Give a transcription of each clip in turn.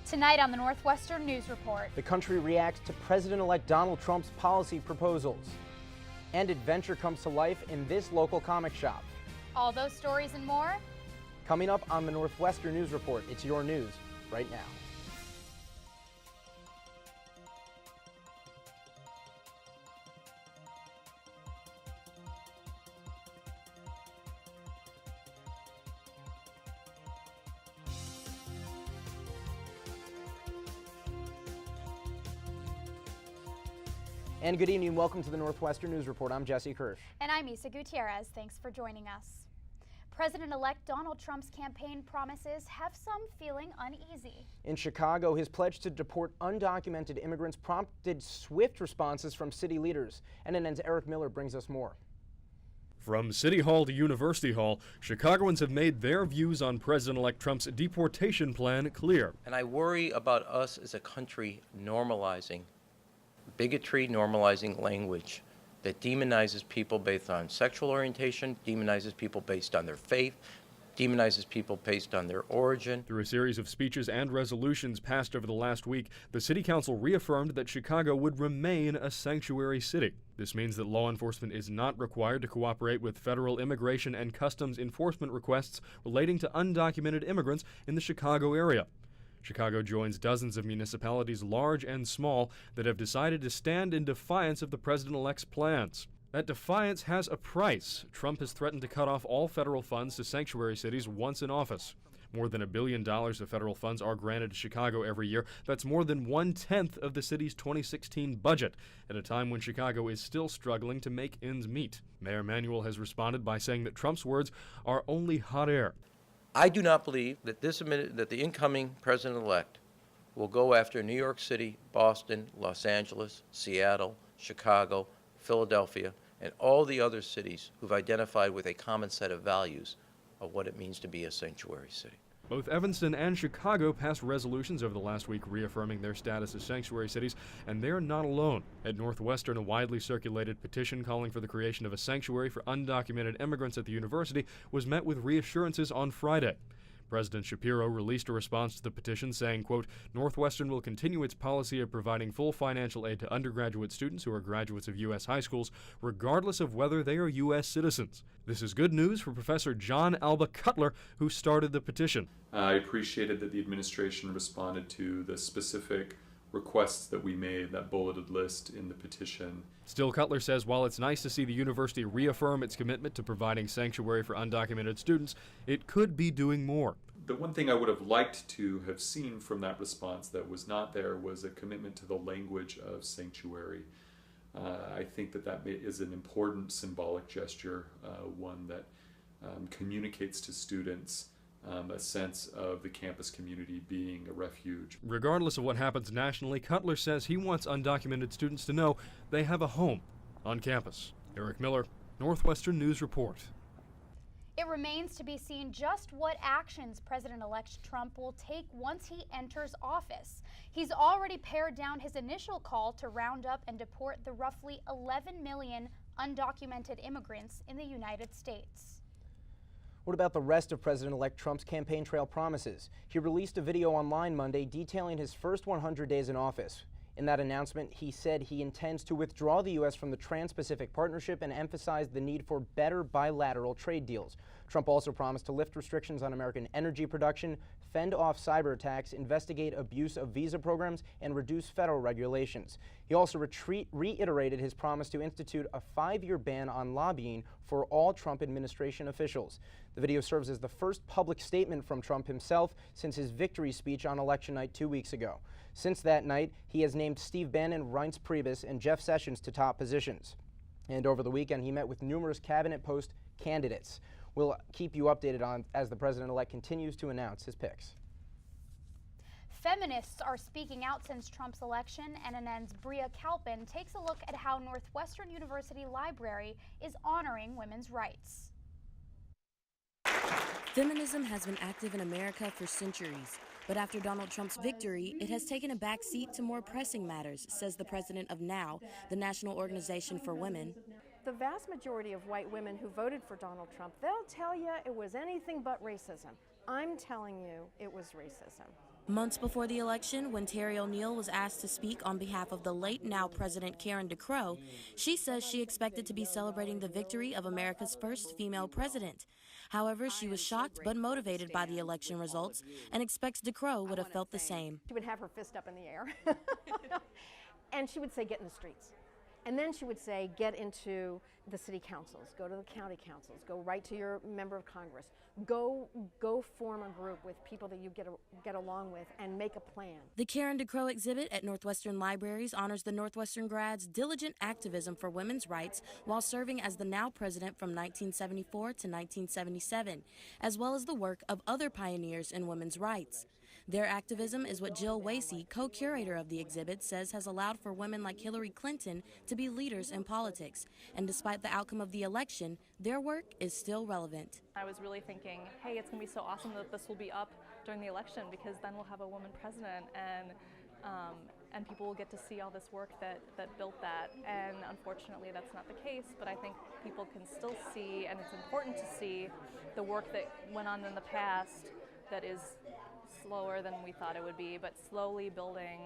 Tonight on the Northwestern News Report. The country reacts to President-elect Donald Trump's policy proposals. And adventure comes to life in this local comic shop. All those stories and more coming up on the Northwestern News Report. It's your news right now. And good evening. Welcome to the Northwestern News Report. I'm Jesse Kirsch. And I'm Isa Gutierrez. Thanks for joining us. President-elect Donald Trump's campaign promises have some feeling uneasy. In Chicago, his pledge to deport undocumented immigrants prompted swift responses from city leaders. NNN's Eric Miller brings us more. From City Hall to University Hall, Chicagoans have made their views on President-elect Trump's deportation plan clear. And I worry about us as a country normalizing bigotry, normalizing language that demonizes people based on sexual orientation, demonizes people based on their faith, demonizes people based on their origin. Through a series of speeches and resolutions passed over the last week, the City Council reaffirmed that Chicago would remain a sanctuary city. This means that law enforcement is not required to cooperate with federal immigration and customs enforcement requests relating to undocumented immigrants in the Chicago area. Chicago joins dozens of municipalities, large and small, that have decided to stand in defiance of the president-elect's plans. That defiance has a price. Trump has threatened to cut off all federal funds to sanctuary cities once in office. More than $1 billion of federal funds are granted to Chicago every year. That's more than 1/10 of the city's 2016 budget, at a time when Chicago is still struggling to make ends meet. Mayor Emanuel has responded by saying that Trump's words are only hot air. I do not believe that that the incoming president-elect will go after New York City, Boston, Los Angeles, Seattle, Chicago, Philadelphia, and all the other cities who've identified with a common set of values of what it means to be a sanctuary city. Both Evanston and Chicago passed resolutions over the last week reaffirming their status as sanctuary cities, and they're not alone. At Northwestern, a widely circulated petition calling for the creation of a sanctuary for undocumented immigrants at the university was met with reassurances on Friday. President Shapiro released a response to the petition saying, quote, Northwestern will continue its policy of providing full financial aid to undergraduate students who are graduates of U.S. high schools, regardless of whether they are U.S. citizens. This is good news for Professor John Alba Cutler, who started the petition. I appreciated that the administration responded to the specific requests that we made, that bulleted list in the petition. Still, Cutler says while it's nice to see the university reaffirm its commitment to providing sanctuary for undocumented students, it could be doing more. The one thing I would have liked to have seen from that response that was not there was a commitment to the language of sanctuary. I think that is an important symbolic gesture, one that communicates to students a sense of the campus community being a refuge. Regardless of what happens nationally, Cutler says he wants undocumented students to know they have a home on campus. Eric Miller, Northwestern News Report. It remains to be seen just what actions President-elect Trump will take once he enters office. He's already pared down his initial call to round up and deport the roughly 11 million undocumented immigrants in the United States. What about the rest of President-elect Trump's campaign trail promises? He released a video online Monday detailing his first 100 days in office. In that announcement, he said he intends to withdraw the U.S. from the Trans-Pacific Partnership and emphasized the need for better bilateral trade deals. Trump also promised to lift restrictions on American energy production, fend off cyber attacks, investigate abuse of visa programs, and reduce federal regulations. He also reiterated his promise to institute a 5-year ban on lobbying for all Trump administration officials. The video serves as the first public statement from Trump himself since his victory speech on election night 2 weeks ago. Since that night, he has named Steve Bannon, Reince Priebus, and Jeff Sessions to top positions. And over the weekend, he met with numerous cabinet post candidates. We'll keep you updated on as the president-elect continues to announce his picks. Feminists are speaking out since Trump's election. NNN's Bria Kalpin takes a look at how Northwestern University Library is honoring women's rights. Feminism has been active in America for centuries, but after Donald Trump's victory, it has taken a back seat to more pressing matters, says the president of NOW, the National Organization for Women. The vast majority of white women who voted for Donald Trump, they'll tell you it was anything but racism. I'm telling you it was racism. Months before the election, when Terry O'Neill was asked to speak on behalf of the late now President Karen DeCroo, she says she expected to be celebrating the victory of America's first female president. However, she was shocked but motivated by the election results and expects DeCroo would have felt the same. She would have her fist up in the air. And she would say, get in the streets. And then she would say, get into the city councils, go to the county councils, go right to your member of Congress, go form a group with people that you get along with and make a plan. The Karen DeCroo exhibit at Northwestern Libraries honors the Northwestern grads' diligent activism for women's rights while serving as the now president from 1974 to 1977, as well as the work of other pioneers in women's rights. Their activism is what Jill Wasey, co-curator of the exhibit, says has allowed for women like Hillary Clinton to be leaders in politics. And despite the outcome of the election, their work is still relevant. I was really thinking, hey, it's going to be so awesome that this will be up during the election, because then we'll have a woman president and people will get to see all this work that built that. And unfortunately, that's not the case, but I think people can still see, and it's important to see, the work that went on in the past that is slower than we thought it would be, but slowly building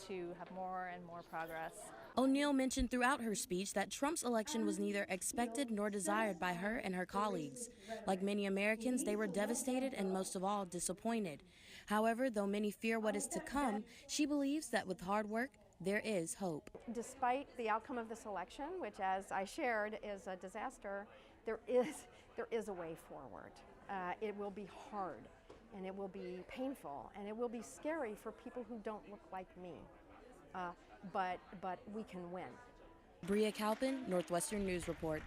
to have more and more progress. O'Neill mentioned throughout her speech that Trump's election was neither expected nor desired by her and her colleagues. Like many Americans, they were devastated and most of all disappointed. However, though many fear what is to come, she believes that with hard work, there is hope. Despite the outcome of this election, which as I shared is a disaster, there is a way forward. It will be hard. And it will be painful, and it will be scary for people who don't look like me. But we can win. Bria Calpin, Northwestern News Report.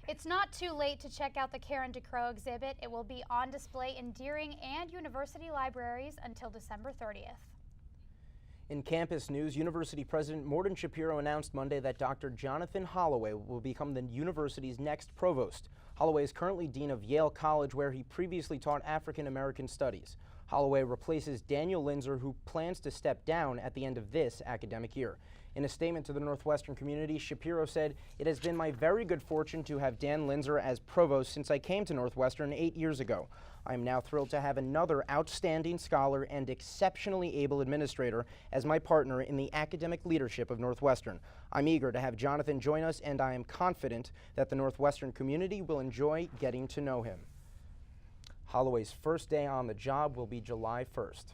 It's not too late to check out the Karen DeCroo exhibit. It will be on display in Deering and university libraries until December 30th. In campus news, University President Morton Shapiro announced Monday that Dr. Jonathan Holloway will become the university's next provost. Holloway is currently dean of Yale College, where he previously taught African American studies. Holloway replaces Daniel Linzer, who plans to step down at the end of this academic year. In a statement to the Northwestern community, Shapiro said, "It has been my very good fortune to have Dan Linzer as provost since I came to Northwestern 8 years ago. I am now thrilled to have another outstanding scholar and exceptionally able administrator as my partner in the academic leadership of Northwestern. I'm eager to have Jonathan join us, and I am confident that the Northwestern community will enjoy getting to know him." Holloway's first day on the job will be July 1st.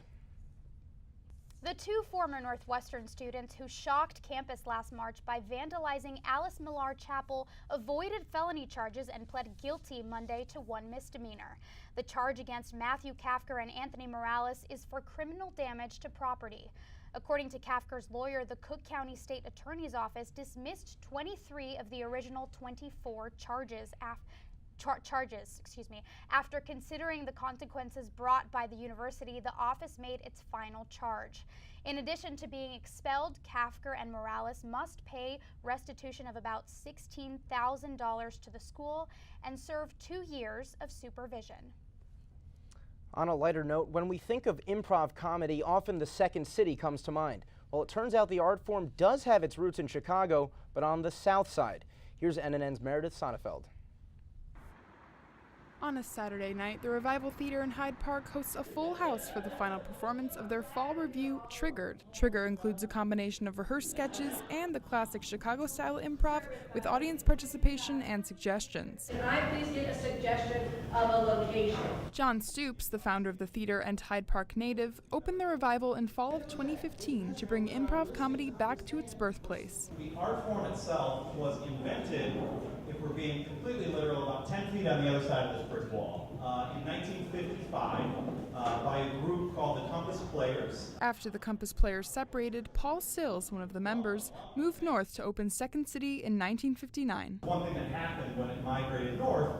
The two former Northwestern students who shocked campus last March by vandalizing Alice Millar Chapel avoided felony charges and pled guilty Monday to one misdemeanor. The charge against Matthew Kafker and Anthony Morales is for criminal damage to property. According to Kafker's lawyer, the Cook County State Attorney's Office dismissed 23 of the original 24 charges After considering the consequences brought by the university, the office made its final charge. In addition to being expelled, Kafker and Morales must pay restitution of about $16,000 to the school and serve 2 years of supervision. On a lighter note, when we think of improv comedy, often the Second City comes to mind. Well, it turns out the art form does have its roots in Chicago, but on the South Side. Here's NNN's Meredith Sonnefeld. On a Saturday night, the Revival Theater in Hyde Park hosts a full house for the final performance of their fall review, Triggered. Trigger includes a combination of rehearsed sketches and the classic Chicago-style improv with audience participation and suggestions. Can I please get a suggestion of a location? John Stoops, the founder of the theater and Hyde Park native, opened the Revival in fall of 2015 to bring improv comedy back to its birthplace. The art form itself was invented, if we're being completely literal, about 10 feet on the other side of this brick wall in 1955 by a group called the Compass Players. After the Compass Players separated, Paul Sills, one of the members, moved north to open Second City in 1959. One thing that happened when it migrated north,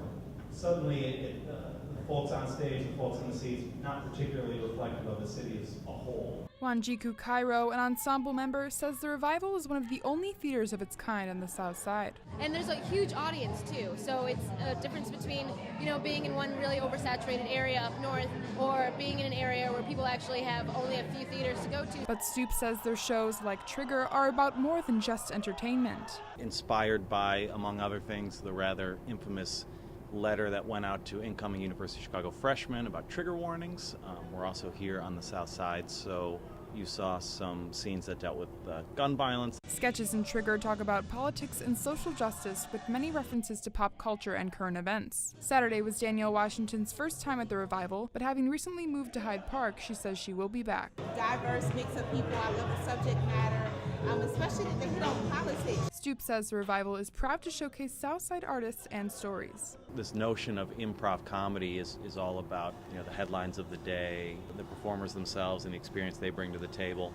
suddenly the folks on stage, the folks in the seats, not particularly reflective of the city as a whole. Wanjiku Cairo, an ensemble member, says the Revival is one of the only theaters of its kind on the South Side. And there's a huge audience too, so it's a difference between, being in one really oversaturated area up north or being in an area where people actually have only a few theaters to go to. But Stoops says their shows like Trigger are about more than just entertainment. Inspired by, among other things, the rather infamous letter that went out to incoming University of Chicago freshmen about trigger warnings. We're also here on the South Side, so you saw some scenes that dealt with gun violence. Sketches in Trigger talk about politics and social justice with many references to pop culture and current events. Saturday was Danielle Washington's first time at the revival, but having recently moved to Hyde Park, she says she will be back. Diverse mix of people. I love the subject matter, especially that they hit on politics. Stoop says the revival is proud to showcase Southside artists and stories. This notion of improv comedy is all about, the headlines of the day, the performers themselves and the experience they bring to the table.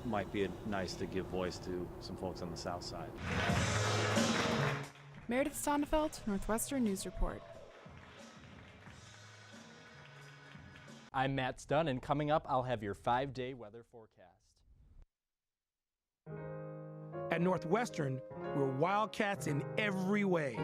Might be nice to give voice to some folks on the South Side. Meredith Sonnefeld, Northwestern News Report. I'm Matt Stunn, and coming up, I'll have your 5-day weather forecast. At Northwestern, we're Wildcats in every way.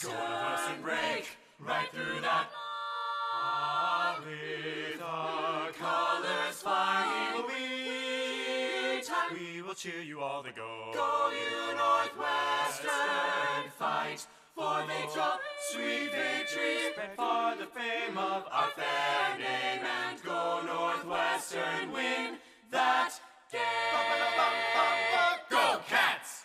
Northwestern break right through that. With our colors flying, we will cheer you all to go. Go you Northwestern, fight for victory, sweet victory, spread for the fame of our fair name, and go Northwestern, win that game. Go Cats!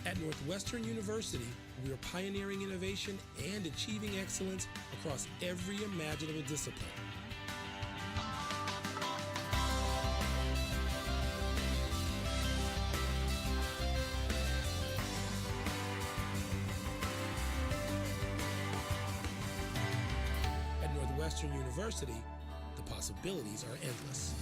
At Northwestern University, we are pioneering innovation and achieving excellence across every imaginable discipline. At Northwestern University, the possibilities are endless.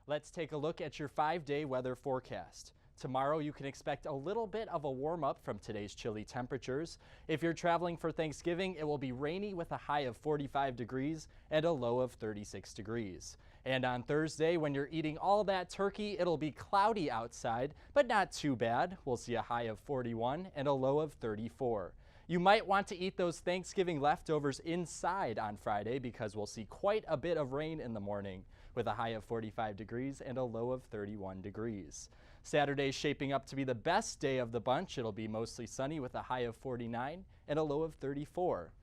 Let's take a look at your 5-day weather forecast. Tomorrow you can expect a little bit of a warm up from today's chilly temperatures. If you're traveling for Thanksgiving, it will be rainy with a high of 45 degrees and a low of 36 degrees. And on Thursday, when you're eating all that turkey, it'll be cloudy outside, but not too bad. We'll see a high of 41 and a low of 34. You might want to eat those Thanksgiving leftovers inside on Friday because we'll see quite a bit of rain in the morning with a high of 45 degrees and a low of 31 degrees. Saturday's shaping up to be the best day of the bunch. It'll be mostly sunny with a high of 49 and a low of 34.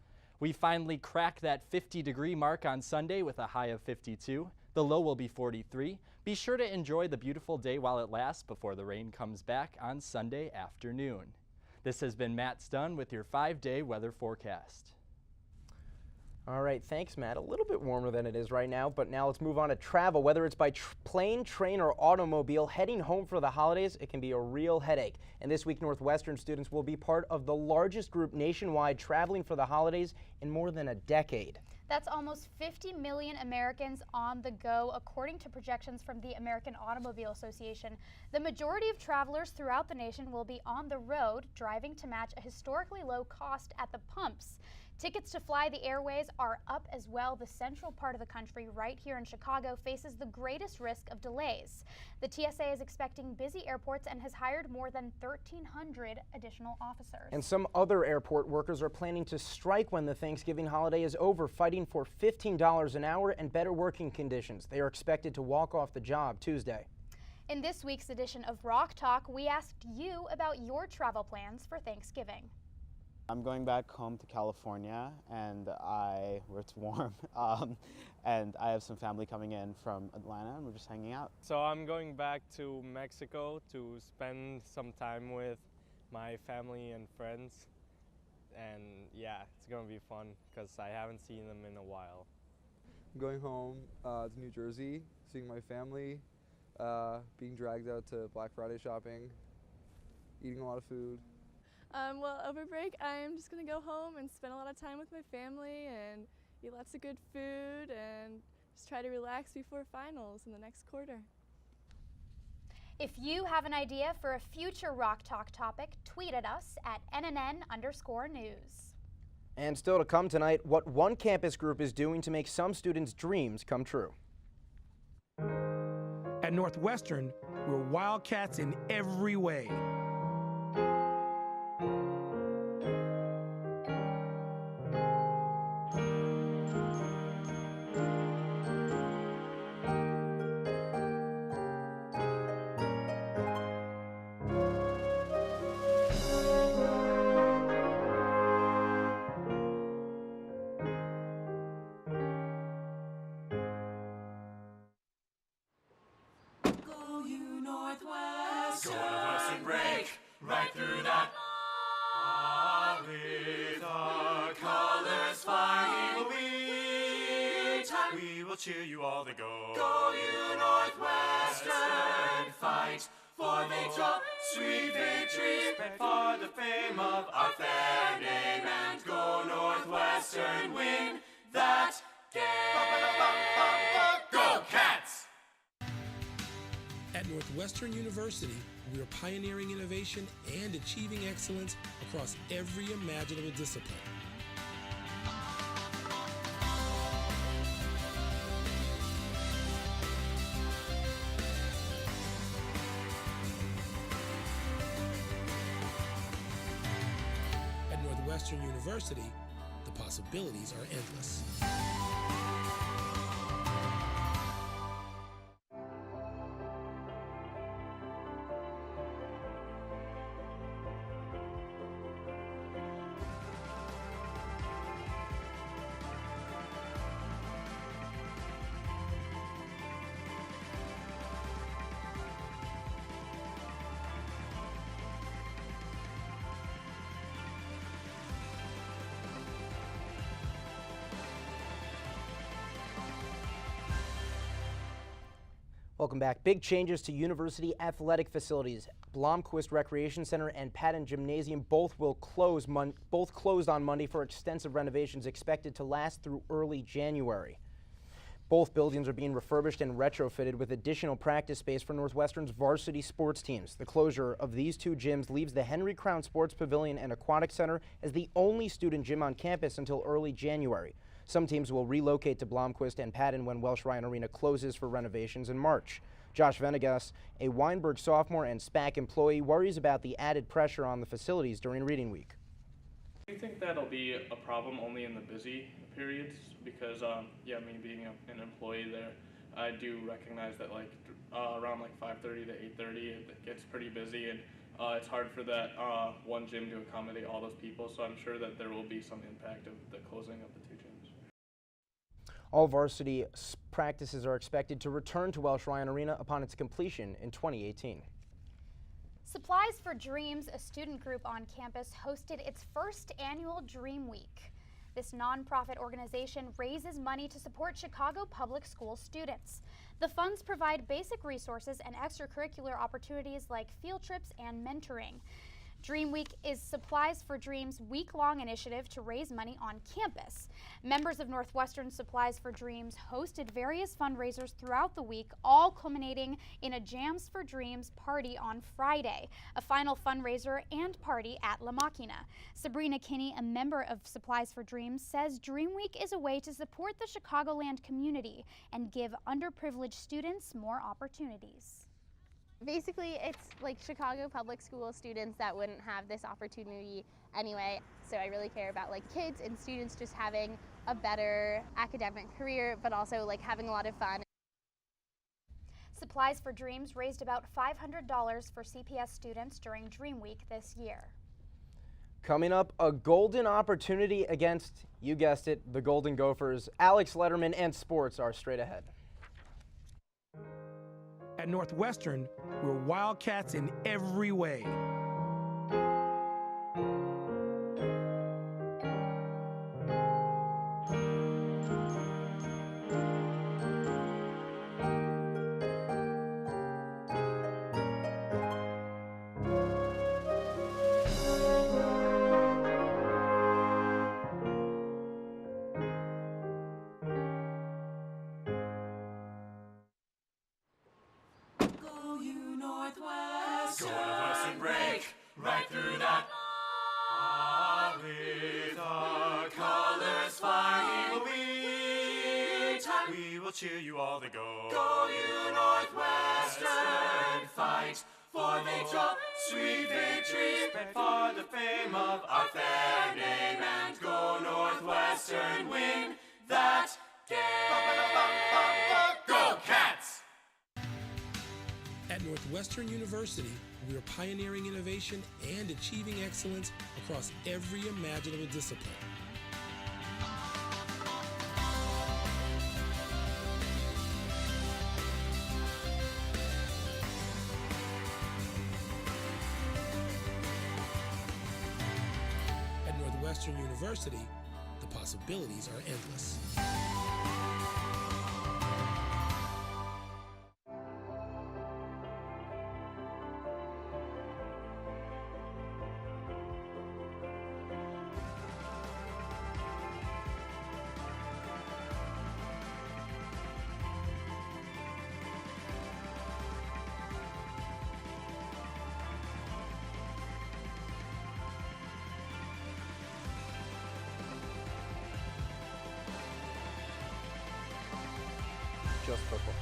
We finally cracked that 50-degree mark on Sunday with a high of 52. The low will be 43. Be sure to enjoy the beautiful day while it lasts before the rain comes back on Sunday afternoon. This has been Matt Stunn with your 5-day weather forecast. All right, thanks, Matt. A little bit warmer than it is right now, but now let's move on to travel. Whether it's by plane, train, or automobile, heading home for the holidays, it can be a real headache. And this week, Northwestern students will be part of the largest group nationwide traveling for the holidays in more than a decade. That's almost 50 million Americans on the go, according to projections from the American Automobile Association. The majority of travelers throughout the nation will be on the road, driving to match a historically low cost at the pumps. Tickets to fly the airways are up as well. The central part of the country, right here in Chicago, faces the greatest risk of delays. The TSA is expecting busy airports and has hired more than 1,300 additional officers. And some other airport workers are planning to strike when the Thanksgiving holiday is over, fighting for $15 an hour and better working conditions. They are expected to walk off the job Tuesday. In this week's edition of Rock Talk, we asked you about your travel plans for Thanksgiving. I'm going back home to California, and where it's warm, and I have some family coming in from Atlanta, and we're just hanging out. So I'm going back to Mexico to spend some time with my family and friends. And yeah, it's gonna be fun because I haven't seen them in a while. I'm going home to New Jersey, seeing my family, being dragged out to Black Friday shopping, eating a lot of food. Well, over break, I'm just gonna go home and spend a lot of time with my family and eat lots of good food and just try to relax before finals in the next quarter. If you have an idea for a future Rock Talk topic, tweet at us at @NNN_news. And still to come tonight, what one campus group is doing to make some students' dreams come true. At Northwestern, we're Wildcats in every way. Northwestern break right through that. With our colors flying, we will cheer you all to go. Go you Northwestern, fight for victory, sweet victory, for the fame of our fair name, and go Northwestern, win that game. Go Cats! At Northwestern University, we are pioneering innovation and achieving excellence across every imaginable discipline. At Northwestern University, the possibilities are endless. Welcome back. Big changes to university athletic facilities. Blomquist Recreation Center and Patton Gymnasium both closed on Monday for extensive renovations expected to last through early January. Both buildings are being refurbished and retrofitted with additional practice space for Northwestern's varsity sports teams. The closure of these two gyms leaves the Henry Crown Sports Pavilion and Aquatic Center as the only student gym on campus until early January. Some teams will relocate to Blomquist and Patton when Welsh Ryan Arena closes for renovations in March. Josh Venegas, a Weinberg sophomore and SPAC employee, worries about the added pressure on the facilities during reading week. I think that'll be a problem only in the busy periods because, me being an employee there, I do recognize that around 5:30 to 8:30 it gets pretty busy, and it's hard for that one gym to accommodate all those people, so I'm sure that there will be some impact of the closing of the two gyms. All varsity practices are expected to return to Welsh Ryan Arena upon its completion in 2018. Supplies for Dreams, a student group on campus, hosted its first annual Dream Week. This nonprofit organization raises money to support Chicago public school students. The funds provide basic resources and extracurricular opportunities like field trips and mentoring. Dream Week is Supplies for Dreams' week-long initiative to raise money on campus. Members of Northwestern Supplies for Dreams hosted various fundraisers throughout the week, all culminating in a Jams for Dreams party on Friday, a final fundraiser and party at La Machina. Sabrina Kinney, a member of Supplies for Dreams, says Dream Week is a way to support the Chicagoland community and give underprivileged students more opportunities. Basically, it's like Chicago public school students that wouldn't have this opportunity anyway. So I really care about kids and students just having a better academic career, but also having a lot of fun. Supplies for Dreams raised about $500 for CPS students during Dream Week this year. Coming up, a golden opportunity against, you guessed it, the Golden Gophers. Alex Letterman and sports are straight ahead. At Northwestern, we're Wildcats in every way. we will cheer you all the go. Go you Northwestern, fight for victory, sweet victory, for the fame of our fair name, and go Northwestern, win that game. Go Cats! At Northwestern University, we are pioneering innovation and achieving excellence across every imaginable discipline. At Northwestern University, the possibilities are endless. Just football.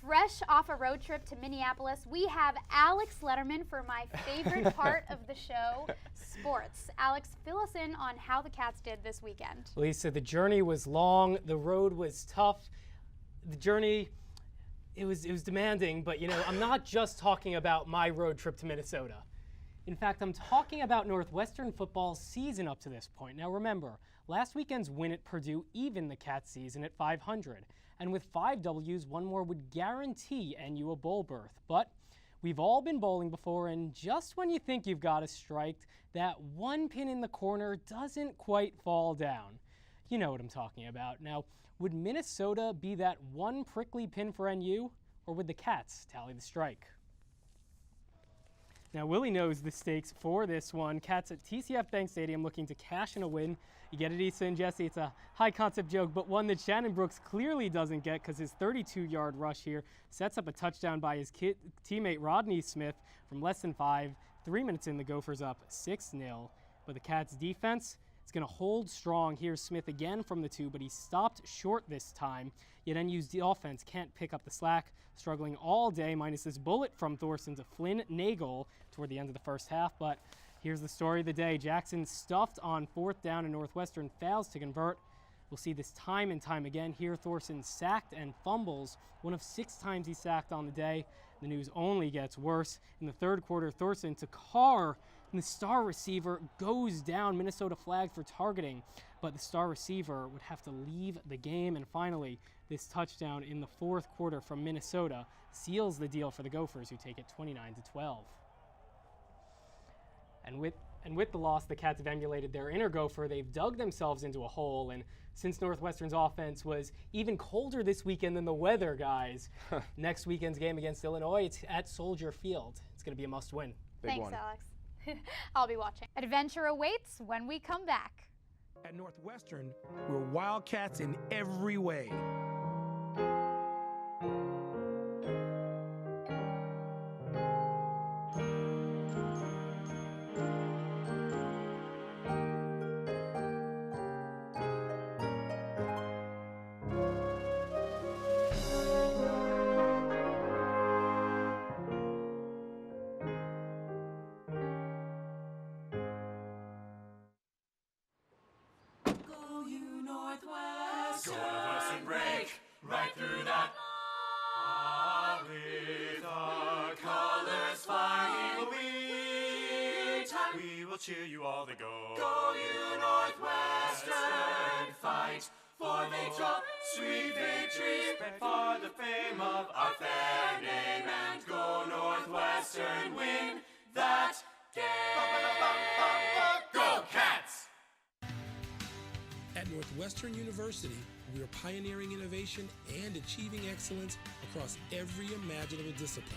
Fresh off a road trip to Minneapolis, we have Alex Letterman for my favorite part of the show, sports. Alex, fill us in on how the Cats did this weekend. Lisa, the journey was long, the road was tough. The journey, it was demanding, but you know, I'm not just talking about my road trip to Minnesota. In fact, I'm talking about Northwestern football's season up to this point. Now remember, last weekend's win at Purdue evened the Cats' season at 500. And with 5 W's, one more would guarantee NU a bowl berth. But we've all been bowling before, and just when you think you've got a strike, that one pin in the corner doesn't quite fall down. You know what I'm talking about. Now, would Minnesota be that one prickly pin for NU, or would the Cats tally the strike? Now, Willie knows the stakes for this one. Cats at TCF Bank Stadium looking to cash in a win. You get it, Issa and Jesse. It's a high-concept joke, but one that Shannon Brooks clearly doesn't get because his 32-yard rush here sets up a touchdown by his teammate Rodney Smith from less than 5. 3 minutes in, the Gophers up 6-0. But the Cats' defense is going to hold strong. Here's Smith again from the 2, but he stopped short this time. Yet NU's offense can't pick up the slack, struggling all day, minus this bullet from Thorson to Flynn Nagel toward the end of the first half. But here's the story of the day. Jackson stuffed on 4th down, and Northwestern fails to convert. We'll see this time and time again. Here, Thorson sacked and fumbles, one of 6 times he sacked on the day. The news only gets worse. In the third quarter, Thorson to Carr, and the star receiver goes down. Minnesota flagged for targeting, but the star receiver would have to leave the game. And finally, this touchdown in the 4th quarter from Minnesota seals the deal for the Gophers, who take it 29-12. And with the loss, the Cats have emulated their inner Gopher. They've dug themselves into a hole, and since Northwestern's offense was even colder this weekend than the weather, guys, next weekend's game against Illinois, it's at Soldier Field. It's going to be a must-win. Thanks, Alex. I'll be watching. Adventure awaits when we come back. At Northwestern, we're Wildcats in every way. Northwestern break right through that. With our colors flying, we will cheer you all the go. Go you Northwestern, fight for victory, sweet victory, for the fame of our fair name, and go Northwestern, win that game. Go Cats! At Northwestern University, we are pioneering innovation and achieving excellence across every imaginable discipline.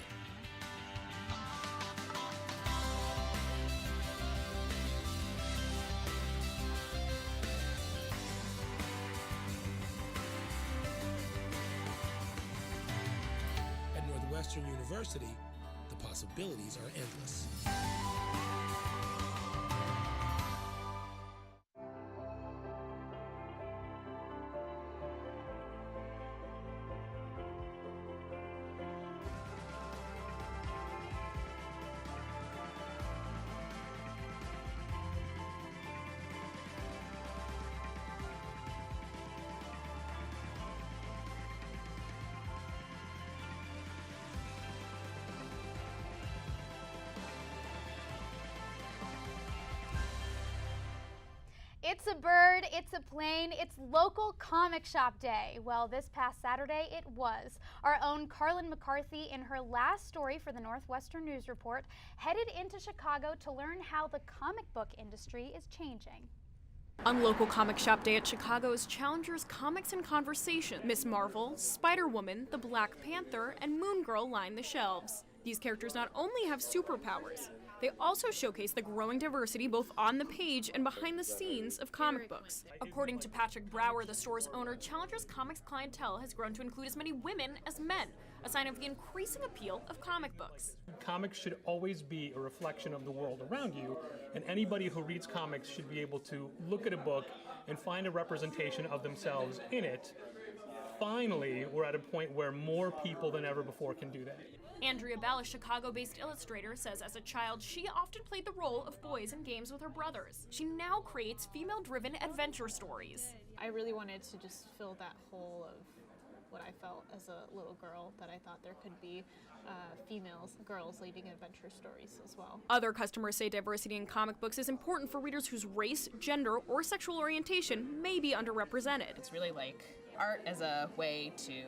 At Northwestern University, the possibilities are endless. It's a bird, it's a plane, it's local comic shop day. Well, this past Saturday it was. Our own Carlin McCarthy, in her last story for the Northwestern News Report, headed into Chicago to learn how the comic book industry is changing. On local comic shop day at Chicago's Challengers Comics and Conversation, Miss Marvel, Spider-Woman, the Black Panther, and Moon Girl line the shelves. These characters not only have superpowers, they also showcase the growing diversity both on the page and behind the scenes of comic books. According to Patrick Brower, the store's owner, Challengers Comics clientele has grown to include as many women as men, a sign of the increasing appeal of comic books. Comics should always be a reflection of the world around you, and anybody who reads comics should be able to look at a book and find a representation of themselves in it. Finally, we're at a point where more people than ever before can do that. Andrea Bell, a Chicago-based illustrator, says as a child she often played the role of boys in games with her brothers. She now creates female-driven adventure stories. I really wanted to just fill that hole of what I felt as a little girl, that I thought there could be girls leading adventure stories as well. Other customers say diversity in comic books is important for readers whose race, gender, or sexual orientation may be underrepresented. It's really like art as a way to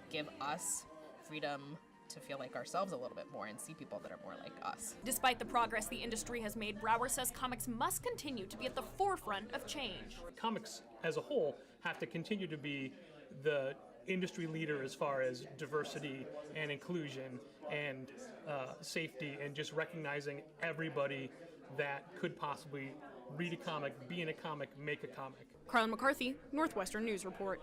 give us freedom to feel like ourselves a little bit more and see people that are more like us. Despite the progress the industry has made, Brower says comics must continue to be at the forefront of change. Comics as a whole have to continue to be the industry leader as far as diversity and inclusion and safety, and just recognizing everybody that could possibly read a comic, be in a comic, make a comic. Carlin McCarthy, Northwestern News Report.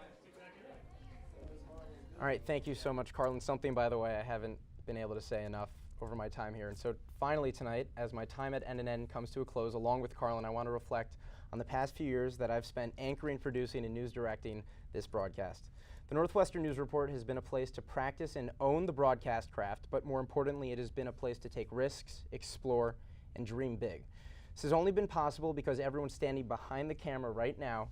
All right, thank you so much, Carlin. Something, by the way, I haven't been able to say enough over my time here. And so finally tonight, as my time at NNN comes to a close, along with Carlin, I want to reflect on the past few years that I've spent anchoring, producing, and news directing this broadcast. The Northwestern News Report has been a place to practice and own the broadcast craft, but more importantly, it has been a place to take risks, explore, and dream big. This has only been possible because everyone standing behind the camera right now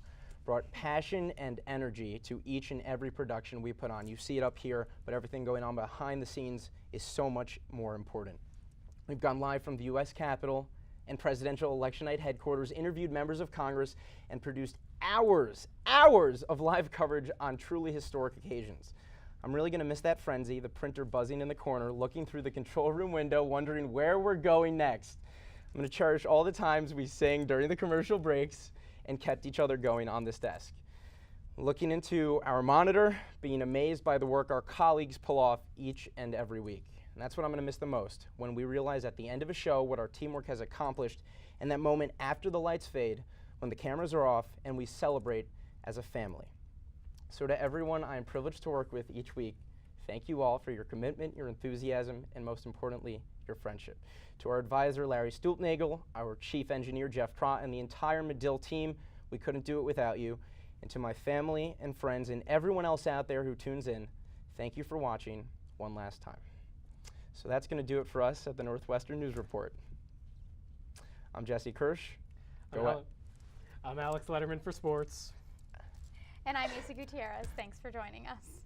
brought passion and energy to each and every production we put on. You see it up here, but everything going on behind the scenes is so much more important. We've gone live from the U.S. Capitol and presidential election night headquarters, interviewed members of Congress, and produced hours of live coverage on truly historic occasions. I'm really gonna miss that frenzy, the printer buzzing in the corner, looking through the control room window, wondering where we're going next. I'm gonna cherish all the times we sang during the commercial breaks and kept each other going on this desk. Looking into our monitor, being amazed by the work our colleagues pull off each and every week. And that's what I'm gonna miss the most, when we realize at the end of a show what our teamwork has accomplished, and that moment after the lights fade, when the cameras are off and we celebrate as a family. So to everyone I am privileged to work with each week, thank you all for your commitment, your enthusiasm, and most importantly, your friendship. To our advisor, Larry Stulpnagel, our chief engineer, Jeff Prott, and the entire Medill team, we couldn't do it without you. And to my family and friends and everyone else out there who tunes in, thank you for watching one last time. So that's gonna do it for us at the Northwestern News Report. I'm Jesse Kirsch. I'm Alex Letterman for sports. And I'm Issa Gutierrez. Thanks for joining us.